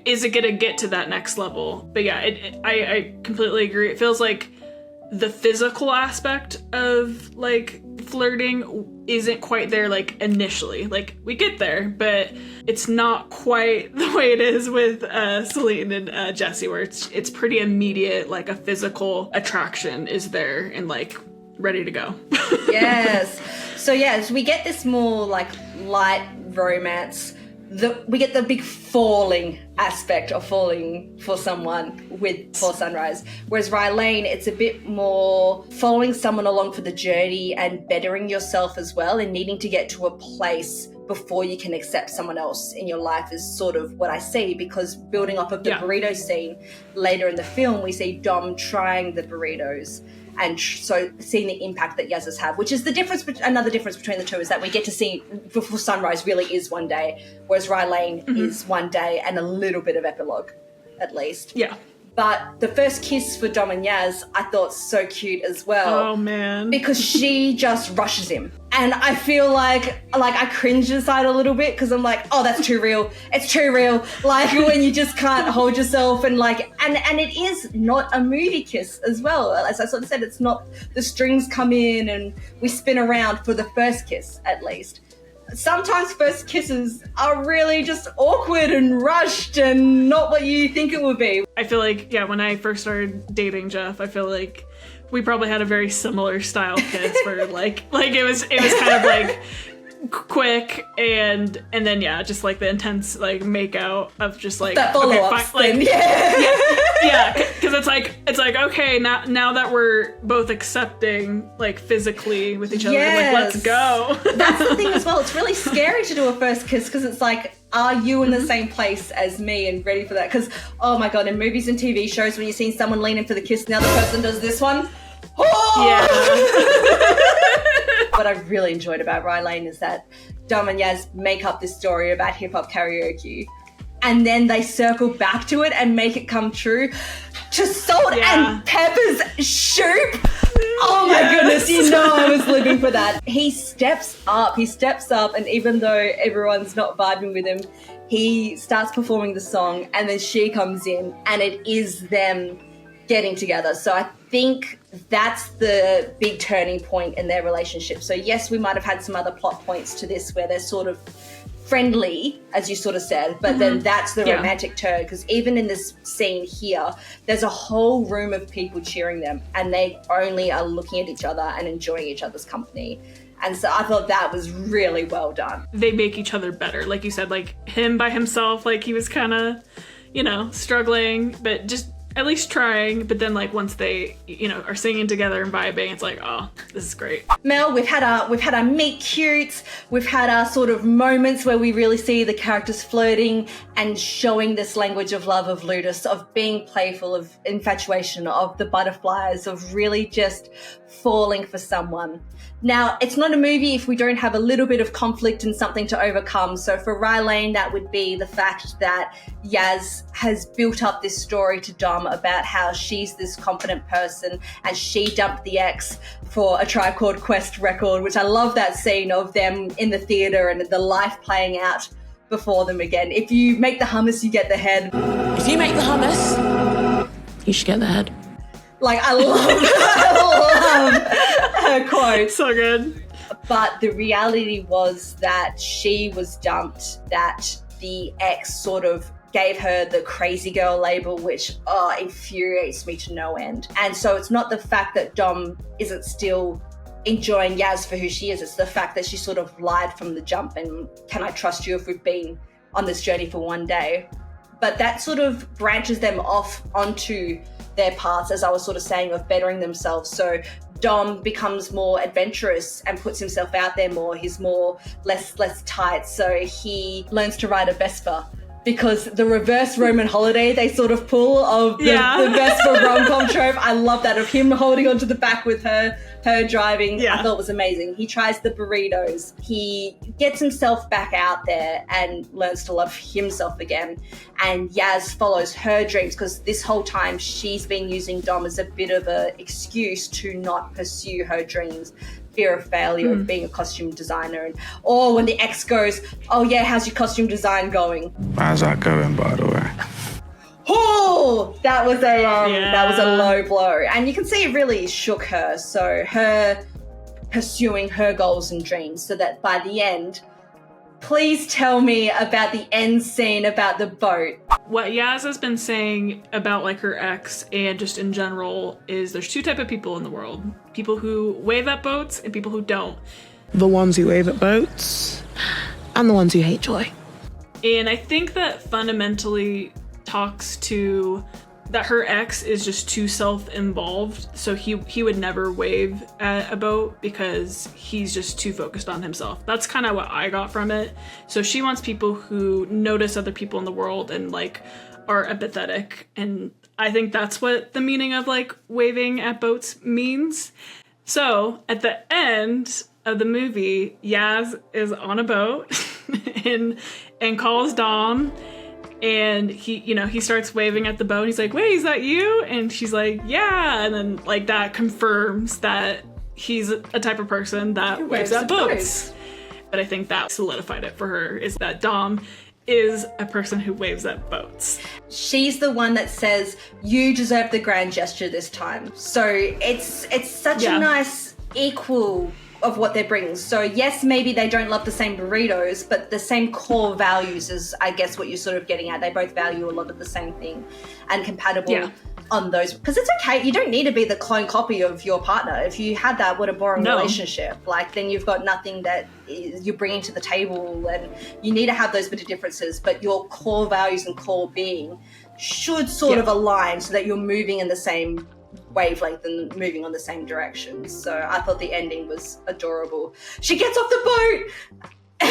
is it gonna get to that next level? But I completely agree. It feels like the physical aspect of like flirting isn't quite there like initially. Like we get there, but it's not quite the way it is with Celine and Jesse, where it's pretty immediate. Like a physical attraction is there and like ready to go. Yes. So we get this more like light romance. We get the big falling aspect of falling for someone for Sunrise. Whereas Rye Lane, it's a bit more following someone along for the journey and bettering yourself as well and needing to get to a place before you can accept someone else in your life is sort of what I see, because building off of the burrito scene later in the film, we see Dom trying the burritos. And so seeing the impact that Yaz's have, which is another difference between the two, is that we get to see Before Sunrise really is one day, whereas Rye Lane is one day and a little bit of epilogue, at least. Yeah. But the first kiss for Dom and Yaz, I thought so cute as well. Oh, man. Because she just rushes him. And I feel like I cringe inside a little bit because I'm like, oh, that's too real. It's too real. Like when you just can't hold yourself and like, and it is not a movie kiss as well. As I sort of said, it's not the strings come in and we spin around for the first kiss, at least. Sometimes first kisses are really just awkward and rushed and not what you think it would be. I feel like, when I first started dating Jeff, I feel like we probably had a very similar style kiss where like it was kind of like quick and then just like the intense like make out of just like that follow-up because it's like okay, now that we're both accepting like physically with each other, like let's go. That's the thing as well, it's really scary to do a first kiss because it's like, are you in the same place as me and ready for that? Because oh my god, in movies and TV shows when you're seeing someone lean in for the kiss, now the person does this one. What I really enjoyed about Rye Lane is that Dom and Yaz make up this story about hip-hop karaoke and then they circle back to it and make it come true. To Salt and Pepper's Shoop, Oh my goodness, you know I was living for that. He steps up, and even though everyone's not vibing with him, he starts performing the song, and then she comes in, and it is them getting together. So I think that's the big turning point in their relationship. So yes, we might have had some other plot points to this where they're sort of friendly, as you sort of said, but then that's the romantic turn, because even in this scene here, there's a whole room of people cheering them, and they only are looking at each other and enjoying each other's company. And so I thought that was really well done. They make each other better. Like you said, like him by himself, like he was kind of, you know, struggling, but just at least trying. But then like once they, you know, are singing together and vibing, it's like, oh, this is great. Mel, we've had our meet cutes, we've had our sort of moments where we really see the characters flirting and showing this language of love of Ludus, of being playful, of infatuation, of the butterflies, of really just falling for someone. Now, it's not a movie if we don't have a little bit of conflict and something to overcome. So for Rye Lane, that would be the fact that Yaz has built up this story to Dom about how she's this confident person and she dumped the ex for a Tribe Called Quest record, which I love that scene of them in the theatre and the life playing out before them again. If you make the hummus, you get the head. If you make the hummus, you should get the head. Like, I love her quote. So good. But the reality was that she was dumped, that the ex sort of gave her the crazy girl label, which infuriates me to no end. And so it's not the fact that Dom isn't still enjoying Yaz for who she is, it's the fact that she sort of lied from the jump and can I trust you if we've been on this journey for one day? But that sort of branches them off onto their paths, as I was sort of saying, of bettering themselves. So Dom becomes more adventurous and puts himself out there more. He's less tight. So he learns to ride a Vespa, because the reverse Roman holiday they sort of pull of the Vespa rom-com trope. I love that, of him holding onto the back with her driving. I thought it was amazing. He tries the burritos. He gets himself back out there and learns to love himself again. And Yaz follows her dreams, because this whole time she's been using Dom as a bit of an excuse to not pursue her dreams. Fear of failure of being a costume designer. Or when the ex goes, oh yeah, how's your costume design going? How's that going, by the way? Oh, that was a low blow. And you can see it really shook her. So her pursuing her goals and dreams, so that by the end, please tell me about the end scene about the boat. What Yaz has been saying about like her ex and just in general is there's two types of people in the world. People who wave at boats and people who don't. The ones who wave at boats and the ones who hate joy. And I think that fundamentally talks to that her ex is just too self-involved, so he would never wave at a boat because he's just too focused on himself. That's kind of what I got from it. So she wants people who notice other people in the world and like are empathetic, and I think that's what the meaning of like waving at boats means. So at the end of the movie, Yaz is on a boat and calls Dom. And he starts waving at the boat. He's like, wait, is that you? And she's like, yeah. And then like that confirms that he's a type of person that waves at boats. But I think that solidified it for her, is that Dom is a person who waves at boats. She's the one that says, you deserve the grand gesture this time. So it's such a nice equal of what they're bringing. So yes, maybe they don't love the same burritos, but the same core values is, I guess, what you're sort of getting at. They both value a lot of the same thing and compatible on those. Because it's okay. You don't need to be the clone copy of your partner. If you had that, what a boring relationship. Like, then you've got nothing that you're bringing to the table, and you need to have those bit of differences, but your core values and core being should sort of align so that you're moving in the same wavelength and moving on the same direction. So I thought the ending was adorable. She gets off the boat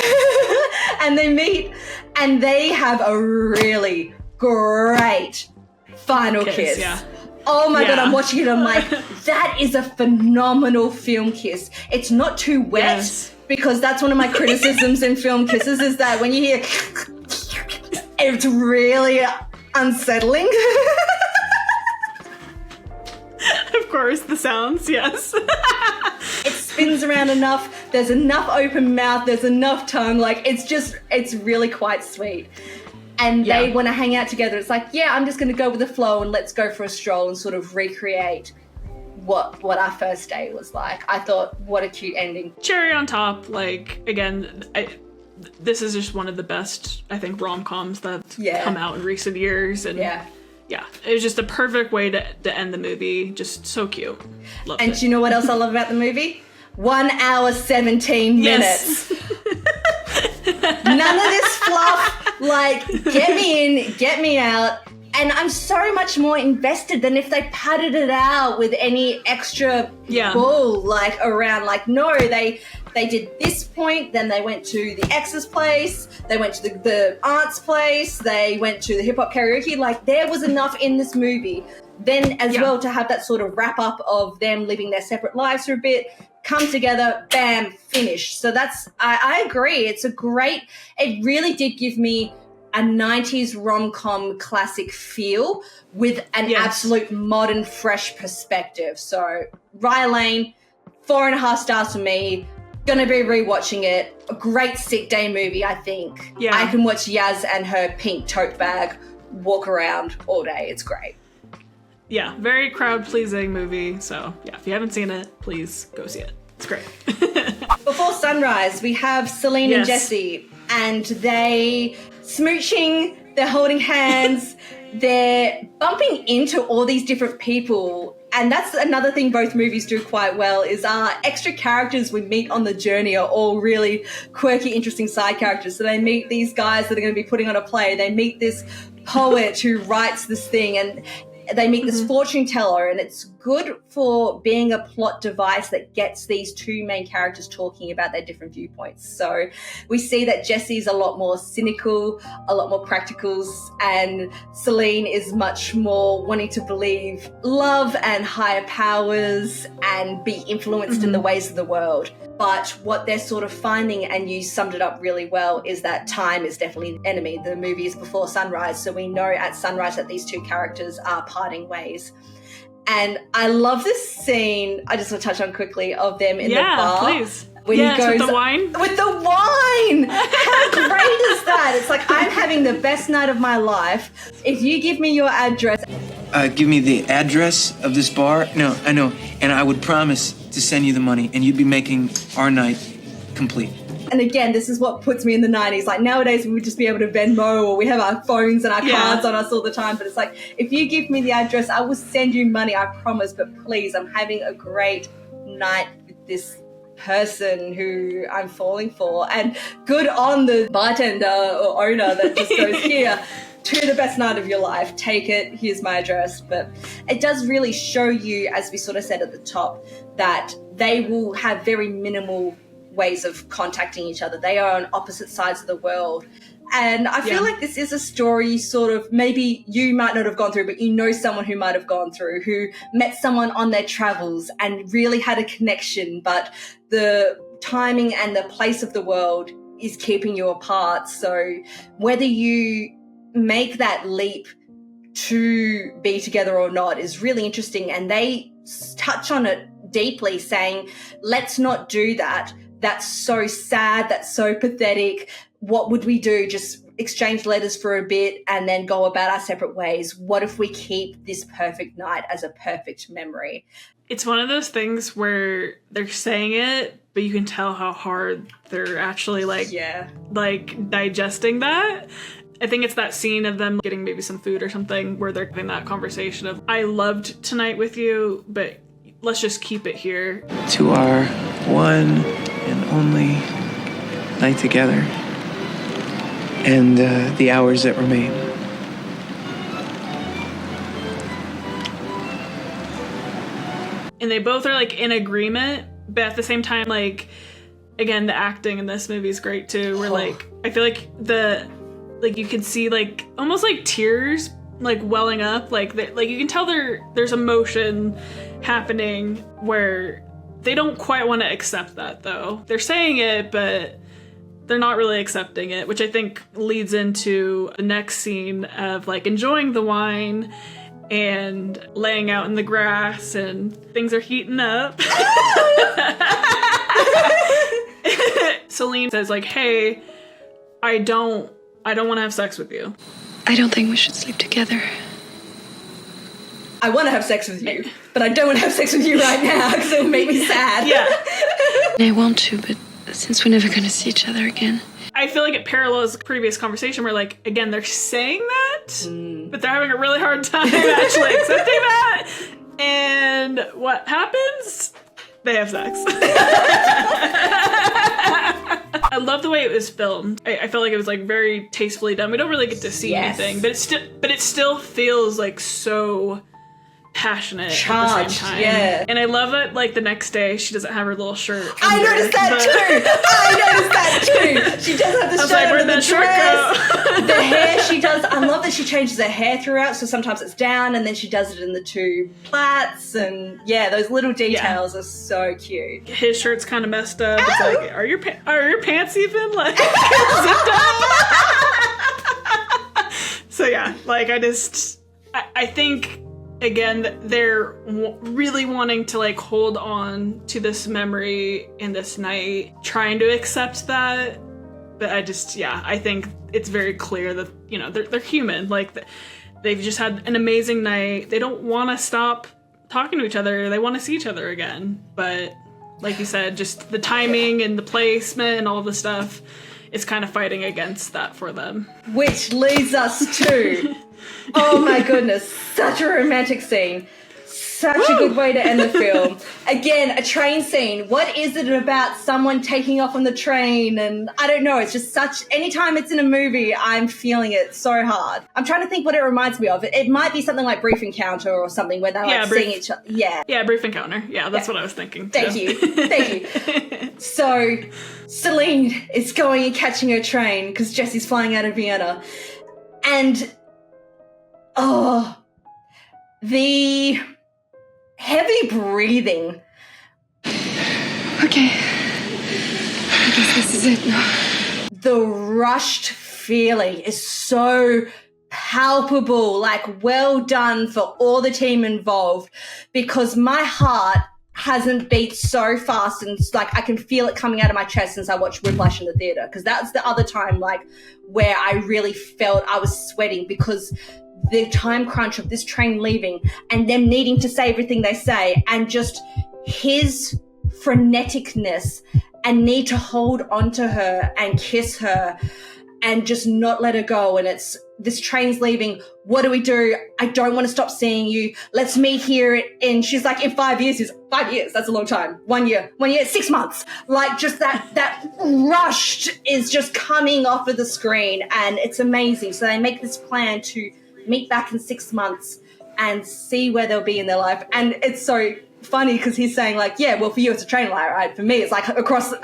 and they meet and they have a really great final kiss. Oh my God, I'm watching it. I'm like, that is a phenomenal film kiss. It's not too wet, because that's one of my criticisms in film kisses, is that when you hear it's really unsettling. I've Of course, the sounds, yes. It spins around enough, there's enough open mouth, there's enough tongue, like it's really quite sweet. And they want to hang out together. It's like, yeah, I'm just going to go with the flow and let's go for a stroll and sort of recreate what our first day was like. I thought, what a cute ending. Cherry on top, like, again, this is just one of the best, I think, rom-coms that have come out in recent years. And yeah, it was just a perfect way to end the movie. Just so cute. Loved it. Do you know what else I love about the movie? 1 hour, 17 minutes. Yes. None of this fluff, like, get me in, get me out. And I'm so much more invested than if they padded it out with any extra bull, like, around. Like, no, they did this point, then they went to the ex's place, they went to the aunt's place, they went to the hip-hop karaoke. Like, there was enough in this movie. Then as well to have that sort of wrap-up of them living their separate lives for a bit, come together, bam, finish. So I agree. It's it really did give me a 90s rom-com classic feel with an absolute modern, fresh perspective. So Rye Lane, 4.5 stars for me. Gonna be rewatching it. A great sick day movie, I think. Yeah. I can watch Yaz and her pink tote bag walk around all day. It's great. Yeah, very crowd-pleasing movie. So, yeah, if you haven't seen it, please go see it. It's great. Before sunrise, we have Celine and Jesse, and they smooching, they're holding hands, they're bumping into all these different people. And that's another thing both movies do quite well is our extra characters we meet on the journey are all really quirky, interesting side characters. So they meet these guys that are going to be putting on a play. They meet this poet who writes this thing, and they meet this fortune teller, and it's good for being a plot device that gets these two main characters talking about their different viewpoints. So we see that Jesse's a lot more cynical, a lot more practical, and Celine is much more wanting to believe love and higher powers and be influenced in the ways of the world. But what they're sort of finding, and you summed it up really well, is that time is definitely an enemy. The movie is before sunrise, so we know at sunrise that these two characters are parting ways. And I love this scene, I just want to touch on quickly, of them in the bar. Please. When he goes, with the wine? With the wine! How great is that? It's like, I'm having the best night of my life. If you give me your address... Give me the address of this bar? No, I know. And I would promise to send you the money, and you'd be making our night complete. And again, this is what puts me in the 90s. Like nowadays, we would just be able to Venmo, or we have our phones and our cards on us all the time. But it's like, if you give me the address, I will send you money, I promise. But please, I'm having a great night with this person who I'm falling for. And good on the bartender or owner that just goes, here, to the best night of your life. Take it. Here's my address. But it does really show you, as we sort of said at the top, that they will have very minimal ways of contacting each other. They are on opposite sides of the world. And I feel like this is a story sort of maybe you might not have gone through, but you know someone who might have gone through, who met someone on their travels and really had a connection, but the timing and the place of the world is keeping you apart. So whether you make that leap to be together or not is really interesting. And they touch on it deeply, saying, let's not do that. That's so sad. That's so pathetic. What would we do? Just exchange letters for a bit and then go about our separate ways? What if we keep this perfect night as a perfect memory? It's one of those things where they're saying it, but you can tell how hard they're actually like digesting that. I think it's that scene of them getting maybe some food or something where they're having that conversation of, I loved tonight with you, but let's just keep it here. To our one and only night together and the hours that remain. And they both are like in agreement, but at the same time, like, again, the acting in this movie is great too. Where like, I feel like you can see like almost like tears like welling up, like you can tell there's emotion happening where they don't quite want to accept that though. They're saying it, but they're not really accepting it, which I think leads into the next scene of like enjoying the wine and laying out in the grass and things are heating up. Celine says like, hey, I don't want to have sex with you. I don't think we should sleep together. I want to have sex with you, but I don't want to have sex with you right now because it will make me sad. Yeah. I want to, but since we're never going to see each other again. I feel like it parallels the previous conversation where, like, again, they're saying that, but they're having a really hard time actually accepting that. And what happens? They have sex. I love the way it was filmed. I felt like it was like very tastefully done. We don't really get to see anything, but it still feels like so passionate charged, at the same time. yeah. And I love that like the next day she doesn't have her little shirt. I noticed that too. She does have the shirt under the dress. The hair she does. I love that she changes her hair throughout. So sometimes it's down, and then she does it in the two plaits, and yeah, those little details are so cute. His shirt's kind of messed up. It's like, are your pants even like zipped up? So yeah, like I think. Again, they're really wanting to like hold on to this memory in this night, trying to accept that. But I think it's very clear that, you know, they're human. Like they've just had an amazing night. They don't want to stop talking to each other. They want to see each other again. But like you said, just the timing and the placement and all of the stuff is kind of fighting against that for them. Which leads us to... Oh my goodness, such a romantic scene. Such a good way to end the film. Again, a train scene. What is it about someone taking off on the train? And I don't know, it's just anytime it's in a movie, I'm feeling it so hard. I'm trying to think what it reminds me of. It might be something like Brief Encounter or something where they're seeing each other. Yeah. Yeah, Brief Encounter. Yeah, that's what I was thinking. Thank you. So, Celine is going and catching her train because Jesse's flying out of Vienna. And... the heavy breathing. Okay. I guess this is it now. The rushed feeling is so palpable, like well done for all the team involved, because my heart hasn't beat so fast and like I can feel it coming out of my chest since I watched Whiplash in the theater, because that's the other time like where I really felt I was sweating because the time crunch of this train leaving and them needing to say everything they say and just his freneticness and need to hold on to her and kiss her and just not let her go. And it's this train's leaving. What do we do? I don't want to stop seeing you. Let's meet here. And she's like, in 5 years. He's 5 years. That's a long time. 1 year, 6 months. Like just that rushed is just coming off of the screen and it's amazing. So they make this plan to meet back in 6 months and see where they'll be in their life. And it's so funny because he's saying like, yeah, well, for you it's a train ride. For me, it's like halfway across the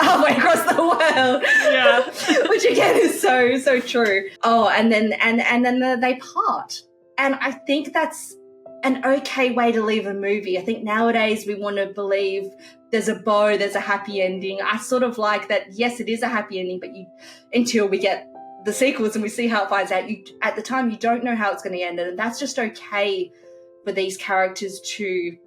world. Yeah. Which again is so true. Oh, and then they part. And I think that's an okay way to leave a movie. I think nowadays we want to believe there's a bow, there's a happy ending. I sort of like that, yes, it is a happy ending, but until we get the sequels and we see how it finds out, at the time you don't know how it's going to end, and that's just okay for these characters to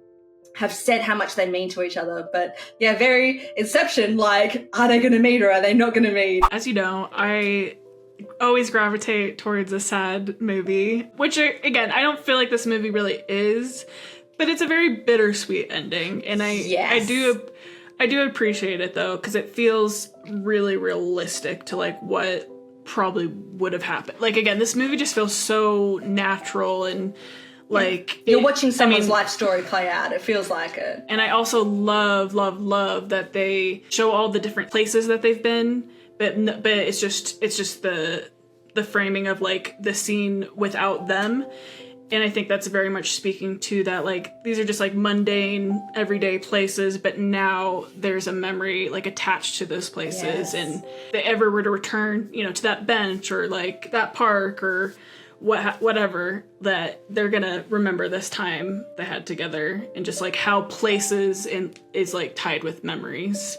have said how much they mean to each other. But yeah, very Inception, like, are they going to meet or are they not going to meet? As you know, I always gravitate towards a sad movie, which again, I don't feel like this movie really is, but it's a very bittersweet ending, and I do appreciate it though, because it feels really realistic to like what probably would have happened. Like again, this movie just feels so natural and like you're watching someone's life story play out. It feels like it. And I also love that they show all the different places that they've been, but it's just the framing of like the scene without them. And I think that's very much speaking to that, like, these are just like mundane, everyday places, but now there's a memory like attached to those places. Yes. And if they ever were to return, you know, to that bench or like that park or whatever, that they're gonna remember this time they had together, and just like how places is like tied with memories,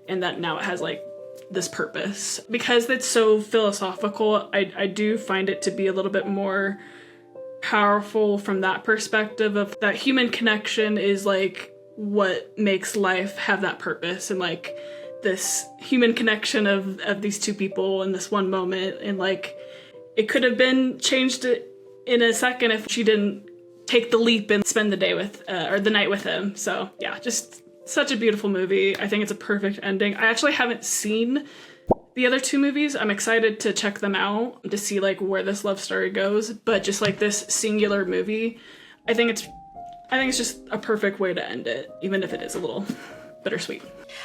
and that now it has like this purpose. Because it's so philosophical, I do find it to be a little bit more powerful from that perspective of that human connection is like what makes life have that purpose, and like this human connection of these two people in this one moment, and like it could have been changed in a second if she didn't take the leap and spend the day with or the night with him. So yeah, just such a beautiful movie. I think it's a perfect ending. I actually haven't seen the other two movies. I'm excited to check them out to see like where this love story goes, but just like this singular movie, I think it's just a perfect way to end it, even if it is a little bittersweet.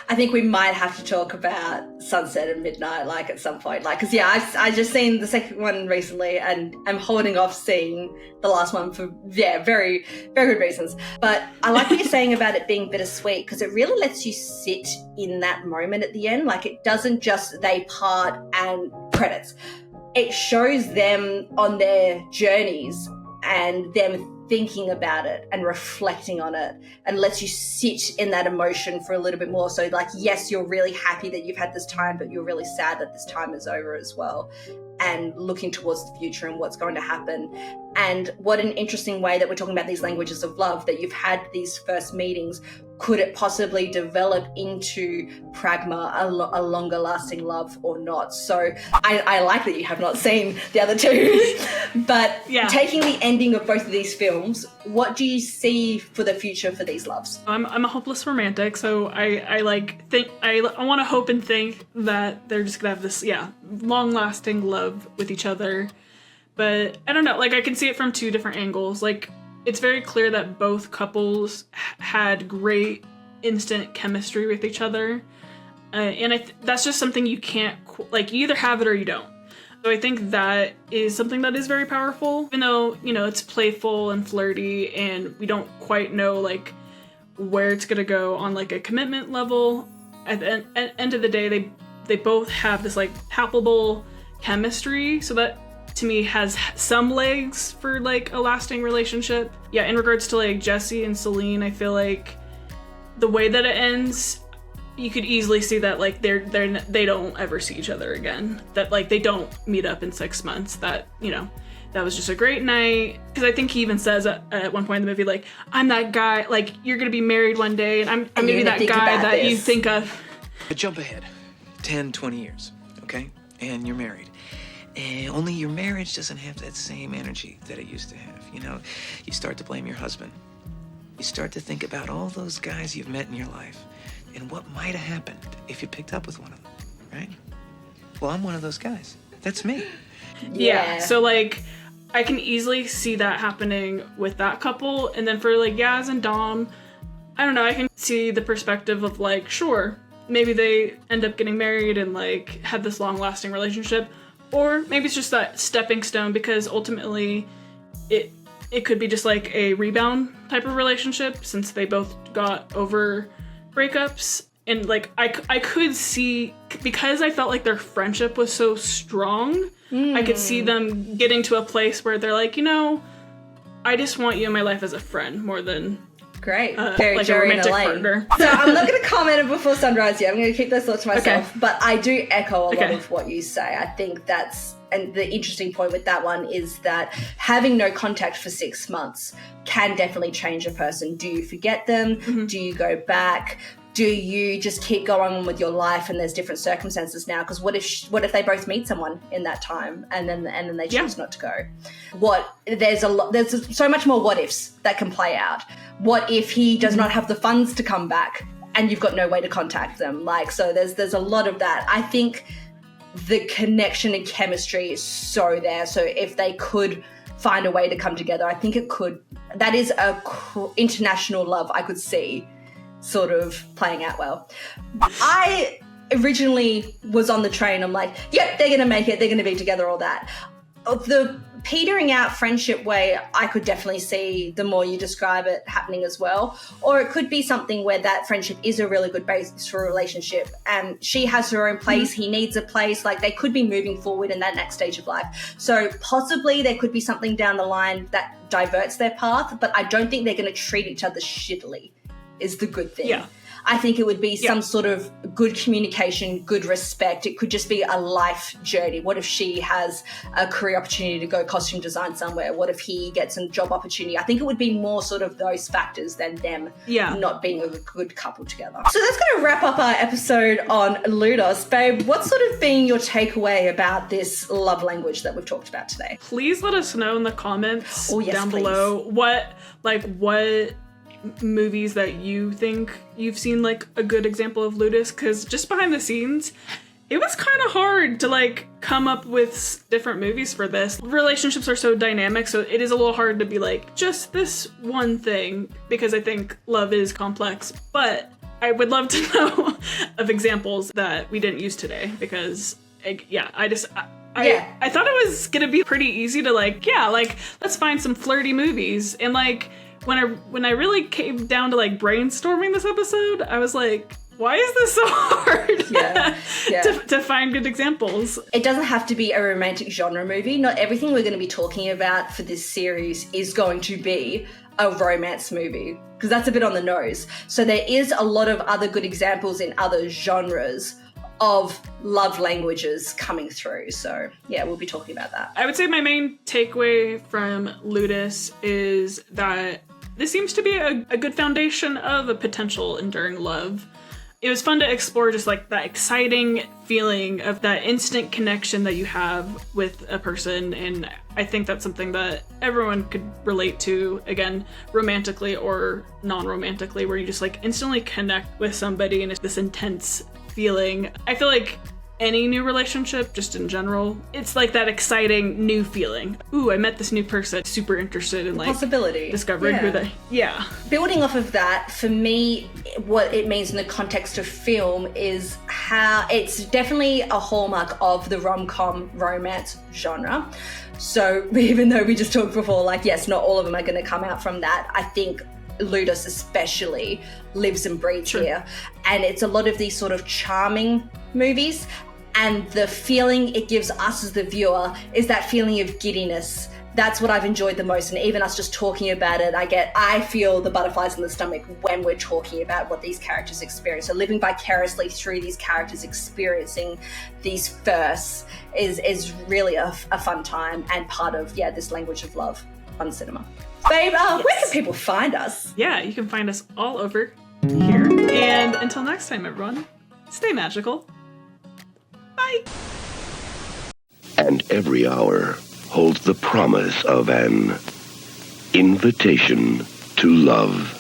I think we might have to talk about Sunset and Midnight, like, at some point. Like, because, yeah, I just seen the second one recently, and I'm holding off seeing the last one for, yeah, very, very good reasons. But I like what you're saying about it being bittersweet, because it really lets you sit in that moment at the end. Like, it doesn't just they part and credits. It shows them on their journeys and them thinking about it and reflecting on it, and lets you sit in that emotion for a little bit more. So like, yes, you're really happy that you've had this time, but you're really sad that this time is over as well, and looking towards the future and what's going to happen. And what an interesting way that we're talking about these languages of love, that you've had these first meetings. Could it possibly develop into pragma, a longer lasting love, or not? So I like that you have not seen the other two. But yeah, taking the ending of both of these films, what do you see for the future for these loves? I'm a hopeless romantic, so I want to hope and think that they're just gonna have this long lasting love with each other. But I don't know, like, I can see it from two different angles. Like, it's very clear that both couples had great instant chemistry with each other. And that's just something you can't, like, you either have it or you don't. So I think that is something that is very powerful. Even though, you know, it's playful and flirty and we don't quite know, like, where it's going to go on, like, a commitment level, at the end of the day, they both have this, like, palpable chemistry. So that, to me, has some legs for like a lasting relationship. Yeah, in regards to like Jesse and Celine, I feel like the way that it ends, you could easily see that like they don't ever see each other again. That like they don't meet up in 6 months. That, you know, that was just a great night. Because I think he even says at one point in the movie, like, I'm that guy, like, you're gonna be married one day, and I'm maybe that guy that you think of. But jump ahead 10, 20 years, okay? And you're married. And only your marriage doesn't have that same energy that it used to have. You know, you start to blame your husband. You start to think about all those guys you've met in your life and what might have happened if you picked up with one of them, right? Well, I'm one of those guys. That's me. Yeah. So, like, I can easily see that happening with that couple. And then for, like, Yaz and Dom, I don't know, I can see the perspective of, like, sure, maybe they end up getting married and, like, have this long-lasting relationship. Or maybe it's just that stepping stone, because ultimately it could be just like a rebound type of relationship, since they both got over breakups. And like I could see, because I felt like their friendship was so strong, I could see them getting to a place where they're like, you know, I just want you in my life as a friend more than great, very like Jory a romantic Lane. partner. So I'm not going to comment before sunrise yet. I'm going to keep those thoughts to myself. Okay. But I do echo a lot of what you say. I think that's, and the interesting point with that one is that having no contact for 6 months can definitely change a person. Do you forget them? Mm-hmm. Do you go back? Do you just keep going on with your life, and there's different circumstances now? Because what if they both meet someone in that time and then they choose not to go? There's so much more what ifs that can play out. What if he does not have the funds to come back and you've got no way to contact them? Like, so there's a lot of that. I think the connection and chemistry is so there. So if they could find a way to come together, I think it could. That is a international love I could see sort of playing out well. I originally was on the train. I'm like, yep, they're going to make it. They're going to be together, all that. The petering out friendship way, I could definitely see, the more you describe it, happening as well. Or it could be something where that friendship is a really good basis for a relationship, and she has her own place, he needs a place. Like, they could be moving forward in that next stage of life. So possibly there could be something down the line that diverts their path, but I don't think they're going to treat each other shittily, is the good thing. Yeah. I think it would be some sort of good communication, good respect. It could just be a life journey. What if she has a career opportunity to go costume design somewhere? What if he gets a job opportunity? I think it would be more sort of those factors than them not being a good couple together. So that's going to wrap up our episode on Ludus. Babe, what's sort of been your takeaway about this love language that we've talked about today? Please let us know in the comments down please. below what movies that you think you've seen like a good example of Ludus, because just behind the scenes it was kind of hard to like come up with different movies for this. Relationships are so dynamic, so it is a little hard to be like just this one thing, because I think love is complex. But I would love to know of examples that we didn't use today, because I thought it was gonna be pretty easy to let's find some flirty movies. And like when I really came down to like brainstorming this episode, I was like, why is this so hard to find good examples? It doesn't have to be a romantic genre movie. Not everything we're going to be talking about for this series is going to be a romance movie, because that's a bit on the nose. So there is a lot of other good examples in other genres of love languages coming through. So yeah, we'll be talking about that. I would say my main takeaway from Ludus is that this seems to be a good foundation of a potential enduring love. It was fun to explore just like that exciting feeling of that instant connection that you have with a person. And I think that's something that everyone could relate to, again, romantically or non-romantically, where you just like instantly connect with somebody and it's this intense feeling. I feel like any new relationship, just in general, it's like that exciting new feeling. Ooh, I met this new person, super interested in like possibility, discovering who they. Yeah. Building off of that, for me, what it means in the context of film is how it's definitely a hallmark of the rom-com romance genre. So even though we just talked before, like, yes, not all of them are going to come out from that, I think Ludus especially lives and breathes here. And it's a lot of these sort of charming movies, and the feeling it gives us as the viewer is that feeling of giddiness. That's what I've enjoyed the most. And even us just talking about it, I feel the butterflies in the stomach when we're talking about what these characters experience. So living vicariously through these characters experiencing these firsts is really a fun time, and part of this language of love on cinema. Babe, where can people find us? Yeah, you can find us all over here. And until next time, everyone, stay magical. Bye. And every hour holds the promise of an invitation to love.